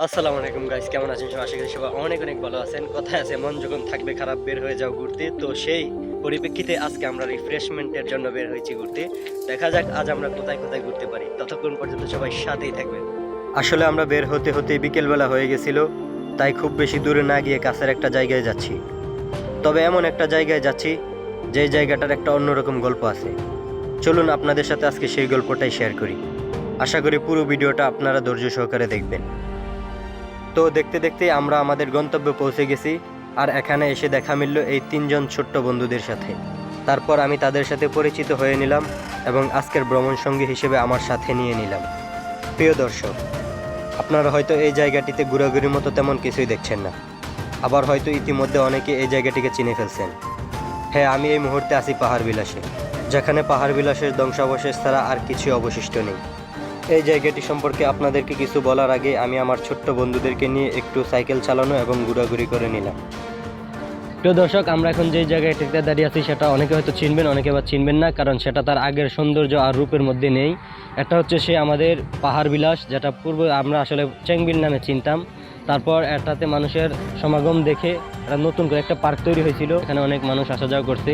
আসসালামু আলাইকুম গাইস, কেমন আছেন সবাই? আশা করি সবাই অনেক অনেক ভালো আছেন। কথায় আছে মন যখন থাকবে খারাপ বের হয়ে যাও ঘুরতে। তো সেই পরিপ্রেক্ষিতে আজকে আমরা রিফ্রেশমেন্টের জন্য বের হয়েছি ঘুরতে। দেখা যাক আজ আমরা কোথায় কোথায় ঘুরতে পারি। ততক্ষণ পর্যন্ত সবাই সাথেই থাকবেন। আসলে আমরা বের হতে হতে বিকেলবেলা হয়ে গেছিল, তাই খুব বেশি দূরে না গিয়ে কাছের একটা জায়গায় যাচ্ছি। তবে এমন একটা জায়গায় যাচ্ছি যেই জায়গাটার একটা অন্যরকম গল্প আছে। চলুন আপনাদের সাথে আজকে সেই গল্পটাই শেয়ার করি। আশা করি পুরো ভিডিওটা আপনারা ধৈর্য সহকারে দেখবেন। তো দেখতে দেখতে আমরা আমাদের গন্তব্যে পৌঁছে গেছি, আর এখানে এসে দেখা মিলল এই তিনজন ছোট্ট বন্ধুদের সাথে। তারপর আমি তাদের সাথে পরিচিত হয়ে নিলাম এবং আজকের ভ্রমণ সঙ্গী হিসেবে আমার সাথে নিয়ে নিলাম। প্রিয় দর্শক, আপনারা হয়তো এই জায়গাটিতে ঘোরাঘুরির মতো তেমন কিছুই দেখছেন না, আবার হয়তো ইতিমধ্যে অনেকে এই জায়গাটিকে চিনে ফেলছেন। হ্যাঁ, আমি এই মুহূর্তে আছি পাহাড় বিলাসে, যেখানে পাহাড় বিলাসের ধ্বংসাবশেষ ছাড়া আর কিছুই অবশিষ্ট নেই। এই জায়গাটি সম্পর্কে আপনাদেরকে কিছু বলার আগে আমি আমার ছোট্ট বন্ধুদেরকে নিয়ে একটু সাইকেল চালানো এবং ঘোরাঘুরি করে নিলাম। প্রিয় দর্শক, আমরা এখন যে জায়গাটিতে দাঁড়িয়ে আছি সেটা অনেকে হয়তো চিনবেন, অনেকে আবার চিনবেন না, কারণ সেটা তার আগের সৌন্দর্য আর রূপের মধ্যে নেই। এটা হচ্ছে সে আমাদের পাহাড় বিলাস, যেটা পূর্বে আমরা আসলে চেংবিল নামে চিনতাম। তারপর এটাতে মানুষের সমাগম দেখে একটা নতুন করে একটা পার্ক তৈরি হয়েছিল, এখানে অনেক মানুষ আসা যাওয়া করছে।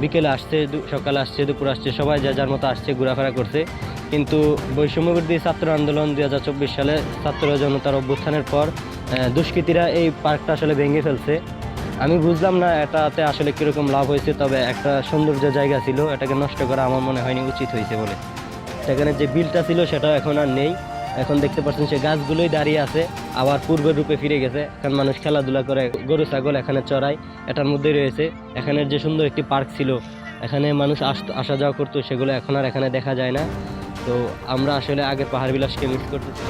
বিকেলে আসছে, সকালে আসছে, দুপুর আসছে, সবাই যে যার মতো আসছে, ঘোরাফেরা করছে। কিন্তু বৈষম্যবিরোধী ছাত্র আন্দোলন 2024 সালে ছাত্র জনতার অভ্যুত্থানের পর দুষ্কৃতীরা এই পার্কটা আসলে ভেঙে ফেলছে। আমি বুঝলাম না এটাতে আসলে কীরকম লাভ হয়েছে, তবে একটা সৌন্দর্য জায়গা ছিল, এটাকে নষ্ট করা আমার মনে হয়নি উচিত হয়েছে বলে। সেখানে যে বিলটা ছিল সেটা এখন আর নেই। এখন দেখতে পাচ্ছেন সে গাছগুলোই দাঁড়িয়ে আছে, আবার পূর্বের রূপে ফিরে গেছে। এখন মানুষ খেলাধুলা করে, গরু ছাগল এখানে চড়ায়, এটার মধ্যেই রয়েছে। এখানের যে সুন্দর একটি পার্ক ছিল, এখানে মানুষ আসা যাওয়া করতো, সেগুলো এখন আর এখানে দেখা যায় না। তো আমরা আসলে আগের পাহাড় বিলাসকে মিস করতেছি।